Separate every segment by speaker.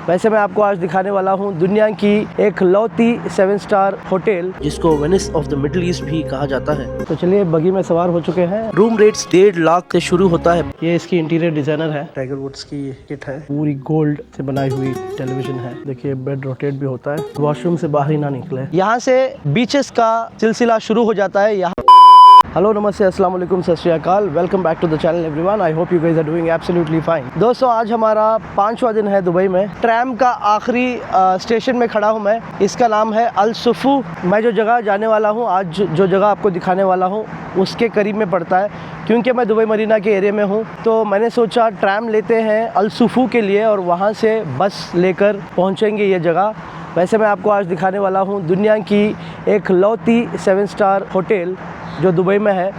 Speaker 1: वैसे मैं आपको आज दिखाने वाला हूँ दुनिया की एक लौती 7 स्टार होटल जिसको Venice of the middle east भी कहा जाता है। तो चलिए बगी में सवार हो चुके हैं। रूम रेट्स 1.5 लाख से शुरू होता है। ये इसकी इंटीरियर डिजाइनर है, टाइगर वुड्स की किट है, पूरी गोल्ड से बनाई हुई टेलीविजन है। देखिए बेड रोटेट भी होता है, वॉशरूम से बाहर ही ना निकले। यहाँ से बीचेस का सिलसिला शुरू हो जाता है। यहाँ हेलो नमस्ते अस्सलाम वालेकुम सत श्री अकाल, welcome back to the channel everyone. I hope you guys are doing absolutely fine. दोस्तों आज हमारा 5वां दिन है दुबई में। ट्रैम का आखिरी स्टेशन में खड़ा हूँ मैं। इसका नाम है अल सुफू। मैं जो जगह जाने वाला हूँ, आज जो जगह आपको दिखाने वाला हूँ उसके करीब में पड़ता है। क्योंकि मैं दुबई मरीना के एरिया में हूँ तो मैंने सोचा ट्रैम लेते हैं अल सुफू के लिए और वहाँ से बस लेकर पहुँचेंगे ये जगह। वैसे मैं आपको आज दिखाने वाला हूँ दुनिया की एक लौती 7 स्टार होटल जो दुबई में है,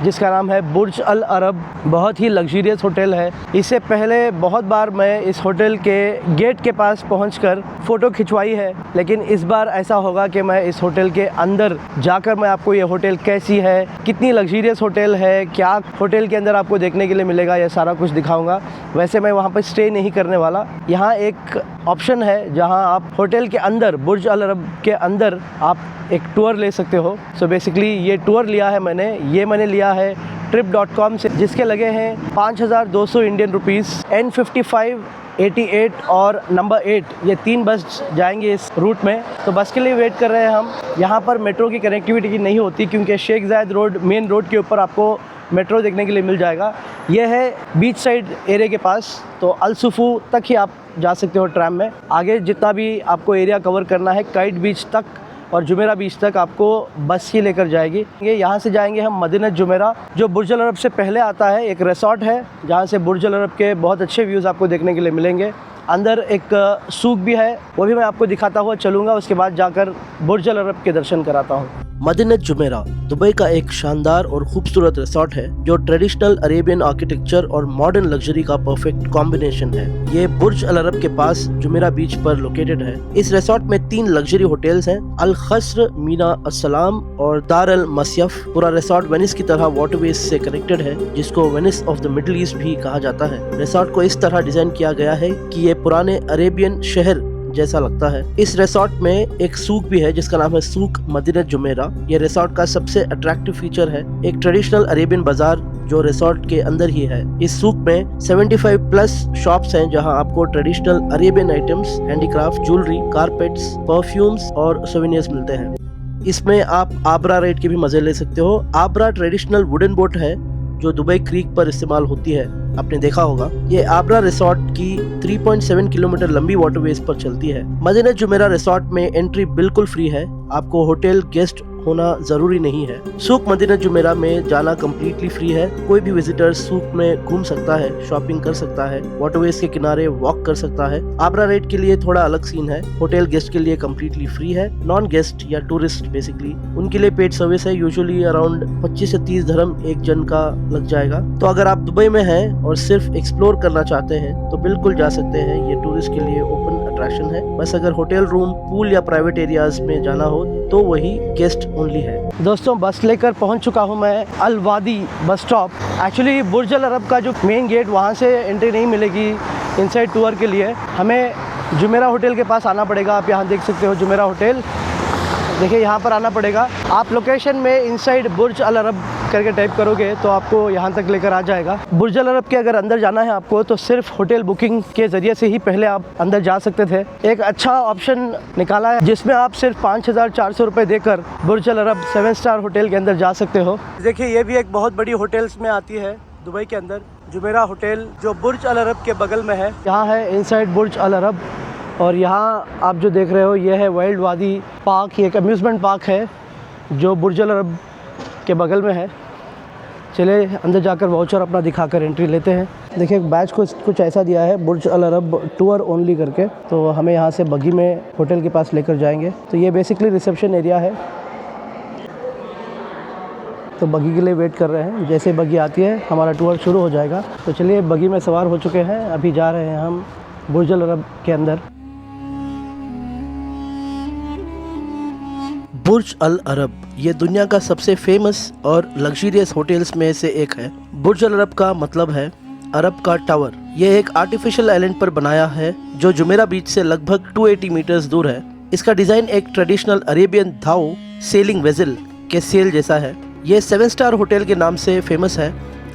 Speaker 1: जिसका नाम है बुर्ज अल अरब। बहुत ही लग्जरियस होटल है। इससे पहले बहुत बार मैं इस होटल के गेट के पास पहुंचकर फ़ोटो खिंचवाई है, लेकिन इस बार ऐसा होगा कि मैं इस होटल के अंदर जाकर मैं आपको ये होटल कैसी है, कितनी लग्जरियस होटल है, क्या होटल के अंदर आपको देखने के लिए मिलेगा, ये सारा कुछ दिखाऊंगा। वैसे मैं वहाँ पर स्टे नहीं करने वाला। यहाँ एक ऑप्शन है जहाँ आप होटल के अंदर, बुर्ज अल अरब के अंदर आप एक टूर ले सकते हो। सो बेसिकली ये टूर लिया है मैंने लिया है trip.com से, जिसके लगे हैं 5200 इंडियन रुपीज़। N55, 88 और नंबर 8 ये 3 बस जाएंगे इस रूट में। तो बस के लिए वेट कर रहे हैं हम। यहाँ पर मेट्रो की कनेक्टिविटी नहीं होती क्योंकि शेख जायद रोड मेन रोड के ऊपर आपको मेट्रो देखने के लिए मिल जाएगा। यह है बीच साइड एरिया के पास, तो अल सुफू तक ही आप जा सकते हो ट्रैम में। आगे जितना भी आपको एरिया कवर करना है, काइट बीच तक और जुमेरा बीच तक आपको बस ही लेकर जाएगी। यहाँ से जाएंगे हम मदीनत जुमेरा, जो बुर्ज अल अरब से पहले आता है। एक रिसोर्ट है जहाँ से बुर्ज अल अरब के बहुत अच्छे व्यूज़ आपको देखने के लिए मिलेंगे। अंदर एक सूक भी है, वो भी मैं आपको दिखाता हुआ चलूँगा। उसके बाद जाकर बुर्ज अल अरब के दर्शन कराता हूँ। मदीनत जुमेरा दुबई का एक शानदार और खूबसूरत रिसोर्ट है जो ट्रेडिशनल अरेबियन आर्किटेक्चर और मॉडर्न लग्जरी का परफेक्ट कॉम्बिनेशन है। ये बुर्ज अल अरब के पास जुमेरा बीच पर लोकेटेड है। इस रिसोर्ट में 3 लग्जरी होटल्स हैं, अल खस्र, मीना अस्सलाम और दार अल मस्यफ। पूरा रिसोर्ट वेनिस की तरह वाटरवेज से कनेक्टेड है, जिसको Venice of the middle east भी कहा जाता है। रिसोर्ट को इस तरह डिजाइन किया गया है कि ये पुराने अरेबियन शहर जैसा लगता है। इस रिसोर्ट में एक सूक भी है जिसका नाम है सूक मदीनत जुमेरा। ये रिसोर्ट का सबसे अट्रैक्टिव फीचर है। एक ट्रेडिशनल अरेबियन बाजार जो रिसोर्ट के अंदर ही है। इस सूक में 75+ शॉप्स हैं जहां आपको traditional Arabian items, handicraft, jewellery, carpets, perfumes और सोवेनियर्स मिलते हैं। इसमें आप आबरा राइड के भी मजे ले सकते हो। आबरा ट्रेडिशनल वुडन बोट है जो दुबई क्रीक पर इस्तेमाल होती है, आपने देखा होगा। ये आबरा रिसोर्ट की 3.7 किलोमीटर लंबी वाटरवेज पर चलती है। मदीनत जुमेरा रिसोर्ट में एंट्री बिल्कुल फ्री है, आपको होटल गेस्ट होना जरूरी नहीं है। सूक मदीनत जुमेरा में जाना कम्प्लीटली फ्री है। कोई भी विजिटर सूक में घूम सकता है, शॉपिंग कर सकता है, वाटरवेज के किनारे वॉक कर सकता है। आबरा रेट के लिए थोड़ा अलग सीन है। होटल गेस्ट के लिए कम्प्लीटली फ्री है। नॉन गेस्ट या टूरिस्ट बेसिकली उनके लिए पेड सर्विस है। यूजुअली अराउंड 25 से 30 दिरहम एक जन का लग जाएगा। तो अगर आप दुबई में हैं और सिर्फ एक्सप्लोर करना चाहते हैं तो बिल्कुल जा सकते हैं। ये टूरिस्ट के लिए ओपन अट्रैक्शन है। बस अगर होटल रूम, पूल या प्राइवेट एरियाज में जाना हो तो वही गेस्ट ओनली है। दोस्तों बस लेकर पहुंच चुका हूं मैं अल वादी बस स्टॉप। एक्चुअली बुर्ज अल अरब का जो मेन गेट, वहां से एंट्री नहीं मिलेगी इनसाइड टूर के लिए। हमें जुमेरा होटल के पास आना पड़ेगा। आप यहाँ देख सकते हो जुमेरा होटल, देखिए यहाँ पर आना पड़ेगा। आप लोकेशन में इनसाइड बुर्ज अल अरब करके टाइप करोगे तो आपको यहाँ तक लेकर आ जाएगा। बुर्ज अल अरब के अगर अंदर जाना है आपको तो सिर्फ होटल बुकिंग के ज़रिए से ही पहले आप अंदर जा सकते थे। एक अच्छा ऑप्शन निकाला है जिसमें आप सिर्फ 5400 रुपये देकर बुर्ज अल अरब 7 स्टार होटल के अंदर जा सकते हो। देखिए ये भी एक बहुत बड़ी होटल्स में आती है दुबई के अंदर, जुमेरा होटल जो बुर्ज अल अरब के बगल में है। यहाँ है इनसाइड बुर्ज अल अरब और यहाँ आप जो देख रहे हो ये है वाइल्ड वादी पार्क। ये एक अम्यूज़मेंट पार्क है जो बुर्ज अल अरब के बगल में है। चलिए अंदर जाकर वाउचर अपना दिखाकर एंट्री लेते हैं। देखिए बैच को कुछ ऐसा दिया है, बुर्ज अल अरब टूर ओनली करके। तो हमें यहाँ से बगी में होटल के पास लेकर जाएंगे। तो ये बेसिकली रिसेप्शन एरिया है। तो बगी के लिए वेट कर रहे हैं। जैसे बगी आती है हमारा टूर शुरू हो जाएगा। तो चलिए बगी में सवार हो चुके हैं, अभी जा रहे हैं हम बुर्ज अल अरब के अंदर। बुर्ज अल अरब ये दुनिया का सबसे फेमस और लग्जरियस होटल्स में से एक है। बुर्ज अल अरब का मतलब है अरब का टावर। ये एक आर्टिफिशियल आइलैंड पर बनाया है जो जुमेरा बीच से लगभग 280 मीटर्स दूर है। इसका डिजाइन एक ट्रेडिशनल अरेबियन धाव सेलिंग वेसल के सेल जैसा है। ये 7 स्टार होटल के नाम से फेमस है,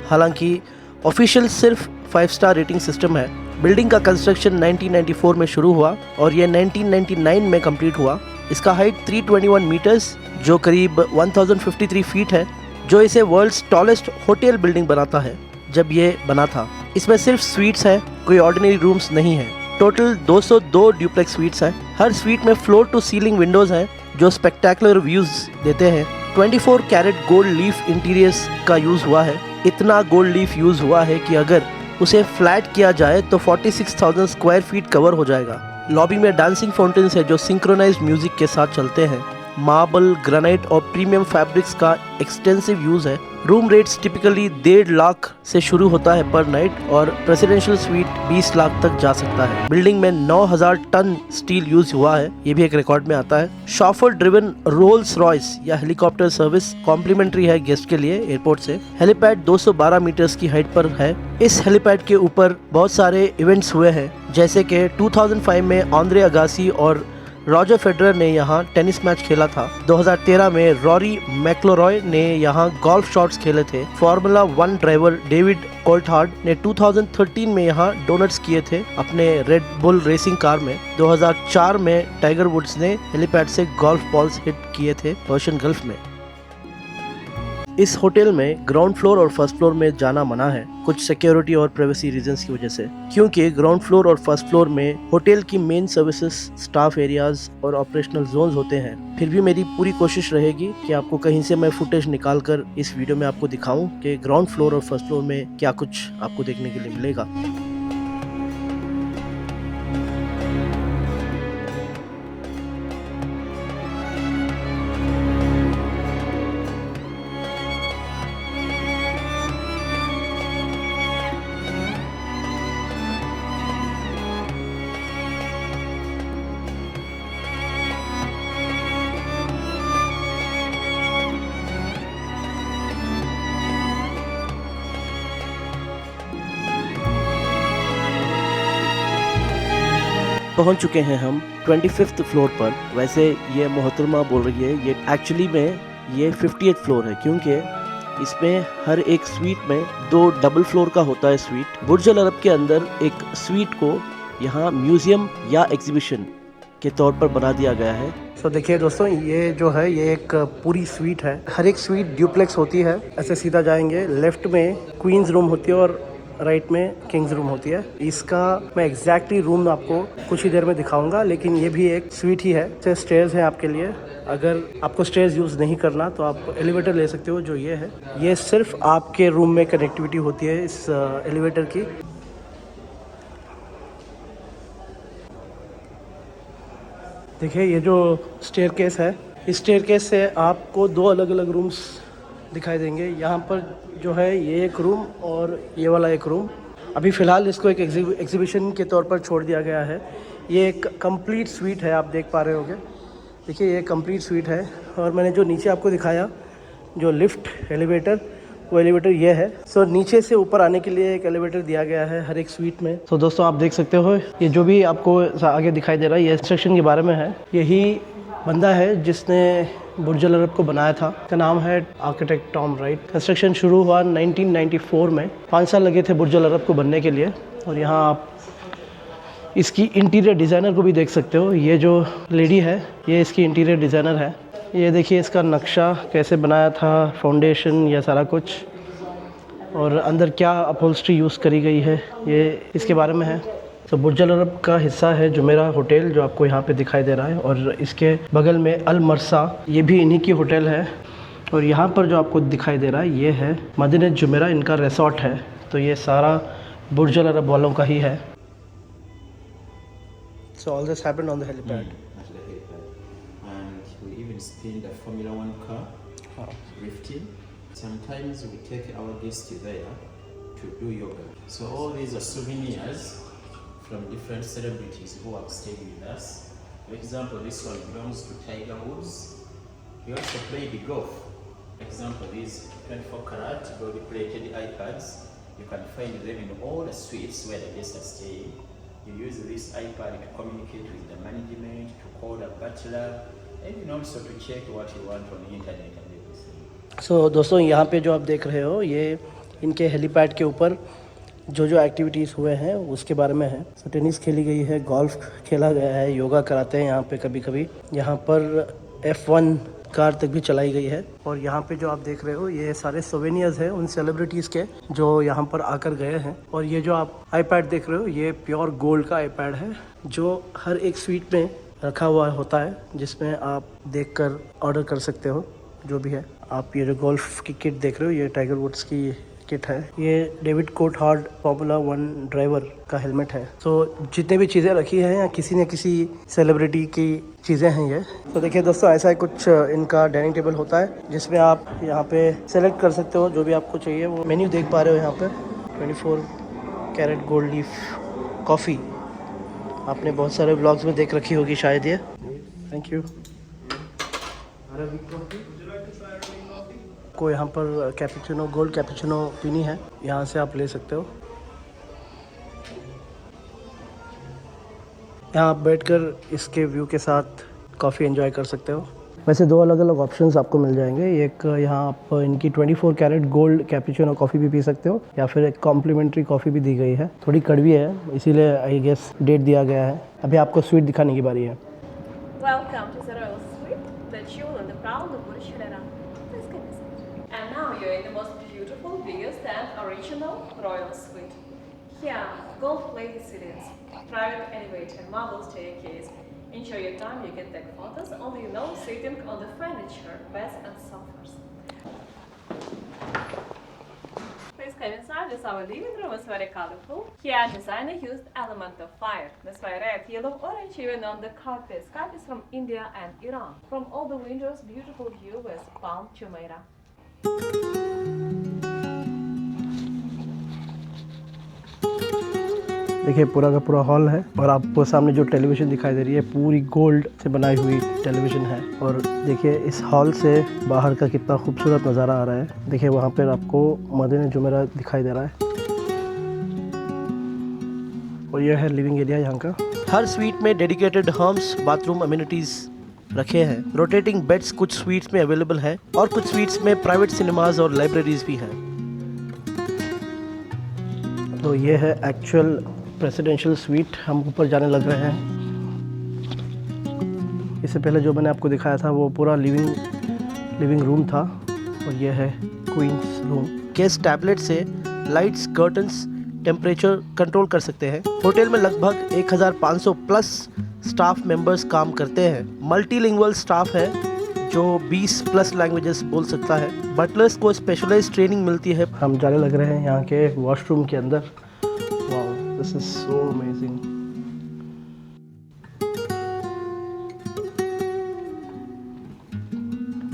Speaker 1: हालांकि ऑफिशियल सिर्फ 5 स्टार रेटिंग सिस्टम है। बिल्डिंग का कंस्ट्रक्शन 1994 में शुरू हुआ और ये 1999 में कंप्लीट हुआ। इसका हाइट 321 मीटर्स जो करीब 1053 फीट है, जो इसे वर्ल्ड्स टॉलेस्ट होटल बिल्डिंग बनाता है। जब ये बना था इसमें सिर्फ स्वीट्स हैं, कोई ऑर्डिनरी रूम्स नहीं है। टोटल 202 ड्यूप्लेक्स स्वीट्स हैं। हर स्वीट में फ्लोर टू सीलिंग विंडोज हैं जो स्पेक्टेकुलर व्यूज देते हैं। 24 कैरेट गोल्ड लीफ इंटीरियर्स का यूज हुआ है। इतना गोल्ड लीफ यूज हुआ है कि अगर उसे फ्लैट किया जाए तो 46,000 स्क्वायर फीट कवर हो जाएगा। लॉबी में डांसिंग फाउंटेन्स है जो सिंक्रोनाइज्ड म्यूजिक के साथ चलते हैं। मार्बल, ग्रेनाइट और प्रीमियम फैब्रिक्स का एक्सटेंसिव यूज है। रूम रेट्स टिपिकली 1.5 लाख से शुरू होता है पर नाइट और प्रेसिडेंशियल स्वीट 20 लाख तक जा सकता है। बिल्डिंग में 9,000 टन स्टील यूज हुआ है, ये भी एक रिकॉर्ड में आता है। शॉफर ड्रिवन रोल्स रॉयस या हेलीकॉप्टर सर्विस कॉम्प्लीमेंट्री है गेस्ट के लिए एयरपोर्ट से। हेलीपैड 212 मीटर्स की हाइट पर है। इस हेलीपैड के ऊपर बहुत सारे इवेंट्स हुए हैं, जैसे कि 2005 में आंद्रे अगासी और रॉजर फेडरर ने यहाँ टेनिस मैच खेला था। 2013 में रॉरी मैक्लोरॉय ने यहाँ गोल्फ शॉट्स खेले थे। फार्मूला 1 ड्राइवर डेविड कोल्टहार्ड ने 2013 में यहाँ डोनट्स किए थे अपने रेड बुल रेसिंग कार में। 2004 में टाइगर वुड्स ने हेलीपैड से गोल्फ बॉल्स हिट किए थे पर्शियन गल्फ में। इस होटल में ग्राउंड फ्लोर और फर्स्ट फ्लोर में जाना मना है, कुछ सिक्योरिटी और प्राइवेसी रीजंस की वजह से, क्योंकि ग्राउंड फ्लोर और फर्स्ट फ्लोर में होटल की मेन सर्विसेज, स्टाफ एरियाज और ऑपरेशनल जोन्स होते हैं। फिर भी मेरी पूरी कोशिश रहेगी कि आपको कहीं से मैं फुटेज निकाल कर इस वीडियो में आपको दिखाऊं कि ग्राउंड फ्लोर और फर्स्ट फ्लोर में क्या कुछ आपको देखने के लिए मिलेगा। पहुंच चुके हैं हम 25th फ्लोर पर। वैसे ये मोहतरमा बोल रही है, ये एक्चुअली में ये 50th फ्लोर है, क्योंकि इसमें हर एक स्वीट में 2 डबल फ्लोर का होता है स्वीट। बुर्ज अल अरब के अंदर एक स्वीट को यहाँ म्यूजियम या एग्जीबिशन के तौर पर बना दिया गया है। तो देखिए दोस्तों, ये जो है ये एक पूरी स्वीट है। हर एक स्वीट ड्यूप्लेक्स होती है। ऐसे सीधा जाएंगे, लेफ्ट में क्वींस रूम होती है और राइट में किंग्स रूम होती है। इसका मैं एग्जैक्टली रूम आपको कुछ ही देर में दिखाऊंगा, लेकिन ये भी एक स्वीट ही है। स्टेयर्स हैं आपके लिए, अगर आपको स्टेयर्स यूज़ नहीं करना तो आप एलिवेटर ले सकते हो, जो ये है। ये सिर्फ आपके रूम में कनेक्टिविटी होती है इस एलिवेटर की। देखिए ये जो स्टेयरकेस है, इस स्टेयरकेस से आपको 2 अलग अलग रूम्स दिखाई देंगे। यहाँ पर जो है ये एक रूम और ये वाला एक रूम। अभी फ़िलहाल इसको एक एग्जीबिशन के तौर पर छोड़ दिया गया है। ये एक कंप्लीट स्वीट है, आप देख पा रहे होंगे। देखिए ये कंप्लीट स्वीट है। और मैंने जो नीचे आपको दिखाया जो लिफ्ट एलिवेटर, वो एलिवेटर ये है। सो नीचे से ऊपर आने के लिए एक एलिवेटर दिया गया है हर एक स्वीट में। तो दोस्तों आप देख सकते हो, ये जो भी आपको आगे दिखाई दे रहा है ये इंस्ट्रक्शन के बारे में है। यही बंदा है जिसने बुर्ज अल अरब को बनाया था। इसका नाम है आर्किटेक्ट टॉम राइट। कंस्ट्रक्शन शुरू हुआ 1994 में। 5 साल लगे थे बुर्ज अल अरब को बनने के लिए। और यहाँ आप इसकी इंटीरियर डिज़ाइनर को भी देख सकते हो। ये जो लेडी है ये इसकी इंटीरियर डिज़ाइनर है। ये देखिए इसका नक्शा कैसे बनाया था, फाउंडेशन, या सारा कुछ, और अंदर क्या अपहोल्स्ट्री यूज़ करी गई है ये इसके बारे में है। तो बुर्ज अल अरब का हिस्सा है जुमेरा होटल जो आपको यहाँ पे दिखाई दे रहा है, और इसके बगल में अल मरसा, ये भी इन्हीं की होटल है। और यहाँ पर जो आपको दिखाई दे रहा है ये है मदीना जुमेरा, इनका रिसोर्ट है। तो ये सारा बुर्ज अल अरब वालों का ही है। So all this happened on the helipad.
Speaker 2: At the helipad, and we even spin the Formula 1 car, lifting. Sometimes we take our guests there to do yoga. So all these are souvenirs from different celebrities who have stayed with us. For example, this one belongs to Tiger Woods. He also played golf. For example, these 24 karat gold plated iPads You can find them in all the suites where the guests are staying. You use this iPad to communicate with the management, to call the butler, and also to check what you want on the internet and everything.
Speaker 1: So दोस्तों यहाँ पे जो आप देख रहे हो ये इनके हेलीपैड के ऊपर जो जो एक्टिविटीज़ हुए हैं उसके बारे में है। तो टेनिस खेली गई है, गोल्फ खेला गया है, योगा कराते हैं यहाँ पे कभी कभी। यहाँ पर F1 कार तक भी चलाई गई है। और यहाँ पे जो आप देख रहे हो ये सारे सोवेनियर्स हैं उन सेलिब्रिटीज़ के जो यहाँ पर आकर गए हैं। और ये जो आप आईपैड देख रहे हो ये प्योर गोल्ड का आईपैड है जो हर एक स्वीट में रखा हुआ होता है, जिसमें आप देखकर ऑर्डर कर सकते हो जो भी है। आप ये जो गोल्फ की किट देख रहे हो ये टाइगर वुड्स की किट है। ये डेविड कोल्थहार्ट फॉर्मूला 1 ड्राइवर का हेलमेट है। तो जितने भी चीज़ें रखी हैं या किसी न किसी सेलिब्रिटी की चीज़ें हैं ये। तो देखिए दोस्तों ऐसा ही कुछ इनका डाइनिंग टेबल होता है जिसमें आप यहाँ पे सेलेक्ट कर सकते हो जो भी आपको चाहिए। वो मेन्यू देख पा रहे हो यहाँ पे 24 कैरेट गोल्ड लीफ कॉफ़ी। आपने बहुत सारे व्लॉग्स में देख रखी होगी शायद ये। Thank you. को यहाँ पर कैपुचिनो, गोल्ड कैपुचिनो पीनी है, यहाँ से आप ले सकते हो। यहाँ आप बैठकर इसके व्यू के साथ कॉफ़ी एंजॉय कर सकते हो। वैसे दो अलग अलग ऑप्शंस आपको मिल जाएंगे। एक यहाँ आप इनकी 24 कैरेट गोल्ड कैपुचिनो कॉफ़ी भी पी सकते हो या फिर एक कॉम्प्लीमेंट्री कॉफ़ी भी दी गई है। थोड़ी कड़वी है इसीलिए आई गेस डेट दिया गया है। अभी आपको स्वीट दिखाने की बारी है।
Speaker 3: Welcome to the Royal Suite, the jewel in the crown of Burj Khalifa. Please come inside. And now you're in the most beautiful, biggest and original Royal Suite. Here, gold-plated ceilings, private elevator, marble staircase. Enjoy your time, you can take photos only alone sitting on the furniture, beds and sofas. Please come inside. This our living room is very colorful. Here, designer used element of fire. That's why red, yellow, orange, even on the carpets. Carpets from India and Iran. From all the windows, beautiful view with Palm Jumeirah.
Speaker 1: देखिए पूरा का पूरा hall है और आपको सामने जो television दिखाई दे रही है पूरी गोल्ड से बनाई हुई टेलीविज़न है। और देखिए इस हॉल से बाहर का कितना खूबसूरत नज़ारा आ रहा है। देखिए वहाँ पर आपको मदीना जुमेरा दिखाई दे रहा है और यह है लिविंग एरिया यहाँ का। हर स्वीट में डेडिकेटेड होम्स बाथरूम अम्यूनिटीज़ रखे हैं। रोटेटिंग बेड्स कुछ स्वीट्स में अवेलेबल है और कुछ स्वीट्स में प्राइवेट सिनेमाज और लाइब्रेरीज भी हैं। तो ये है एक्चुअल प्रेसिडेंशियल स्वीट। हम ऊपर जाने लग रहे हैं। इससे पहले जो मैंने आपको दिखाया था वो पूरा लिविंग रूम था और ये है क्वींस रूम। गेस्ट टैबलेट से लाइट्स, कर्टन्स, टेम्परेचर कंट्रोल कर सकते हैं। होटल में लगभग 1500 प्लस स्टाफ मेंबर्स काम करते हैं। मल्टीलिंगुअल स्टाफ है जो 20 प्लस लैंग्वेजेस बोल सकता है। बटलर्स को स्पेशलाइज्ड ट्रेनिंग मिलती है। हम जाने लग रहे हैं यहाँ के वॉशरूम के अंदर। Wow, this is so amazing.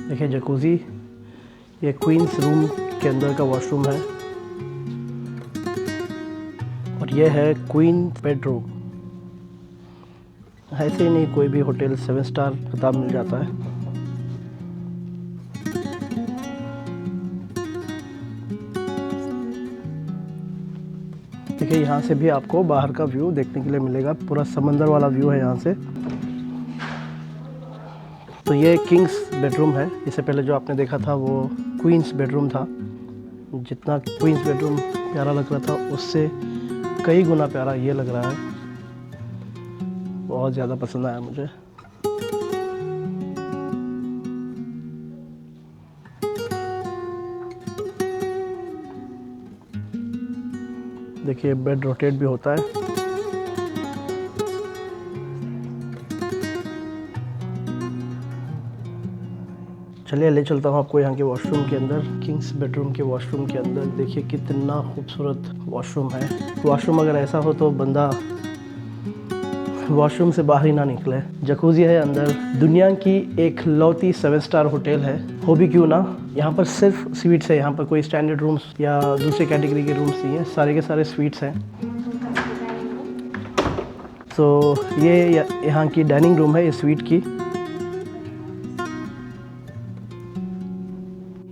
Speaker 1: देखिए जकूज़ी, ये क्वींस रूम के अंदर का वॉशरूम है और ये है क्वीन बेडरूम। ऐसे ही नहीं कोई भी होटल 7 स्टार खिताब मिल जाता है। देखिए यहाँ से भी आपको बाहर का व्यू देखने के लिए मिलेगा। पूरा समंदर वाला व्यू है यहाँ से। तो ये किंग्स बेडरूम है। इससे पहले जो आपने देखा था वो क्वींस बेडरूम था। जितना क्वींस बेडरूम प्यारा लग रहा था उससे कई गुना प्यारा ये लग रहा है। बहुत ज़्यादा पसंद आया मुझे। देखिए बेड रोटेट भी होता है। चलिए ले चलता हूँ आपको यहाँ के वॉशरूम के अंदर। किंग्स बेडरूम के वॉशरूम के अंदर देखिए कितना खूबसूरत वॉशरूम है। वॉशरूम अगर ऐसा हो तो बंदा वॉशरूम से बाहर ही ना निकले। जकूज़ी है अंदर। दुनिया की एक लौती 7 स्टार होटल है। हो भी क्यों ना, यहाँ पर सिर्फ स्वीट्स है। यहाँ पर कोई स्टैंडर्ड रूम्स या दूसरे कैटेगरी के रूम्स नहीं है, सारे के सारे स्वीट्स हैं। तो ये यहाँ की डाइनिंग रूम है, ये स्वीट की।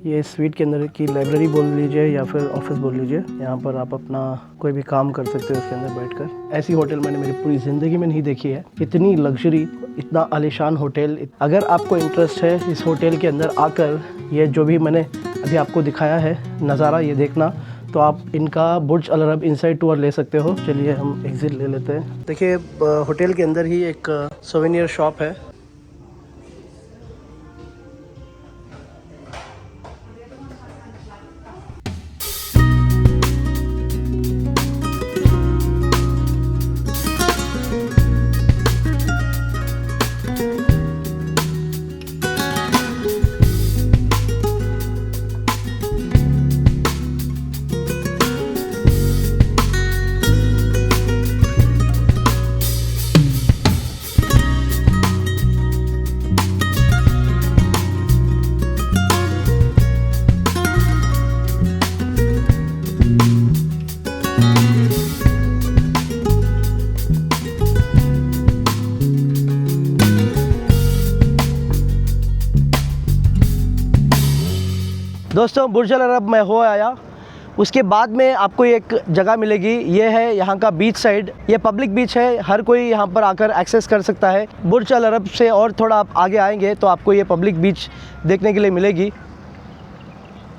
Speaker 1: ये स्वीट के अंदर की लाइब्रेरी बोल लीजिए या फिर ऑफिस बोल लीजिए। यहाँ पर आप अपना कोई भी काम कर सकते हो इसके अंदर बैठकर। ऐसी होटल मैंने मेरी पूरी ज़िंदगी में नहीं देखी है। इतनी लग्जरी, इतना आलीशान होटल। अगर आपको इंटरेस्ट है इस होटल के अंदर आकर ये जो भी मैंने अभी आपको दिखाया है नज़ारा ये देखना, तो आप इनका बुर्ज अल अरब इनसाइड टूर ले सकते हो। चलिए हम एग्ज़िट ले लेते हैं। देखिए होटल के अंदर ही एक सोवेनियर शॉप है। दोस्तों बुर्ज अल अरब में हो आया। उसके बाद में आपको एक जगह मिलेगी, ये है यहाँ का बीच साइड। ये पब्लिक बीच है, हर कोई यहाँ पर आकर एक्सेस कर सकता है। बुर्ज अल अरब से और थोड़ा आप आगे आएंगे तो आपको ये पब्लिक बीच देखने के लिए मिलेगी।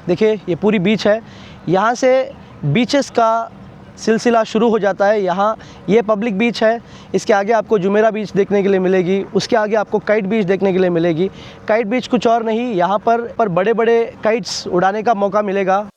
Speaker 1: देखिए ये पूरी बीच है। यहाँ से बीचेस का सिलसिला शुरू हो जाता है। यहाँ ये पब्लिक बीच है, इसके आगे आपको जुमेरा बीच देखने के लिए मिलेगी। उसके आगे आपको काइट बीच देखने के लिए मिलेगी। काइट बीच कुछ और नहीं, यहाँ पर बड़े बड़े काइट्स उड़ाने का मौका मिलेगा।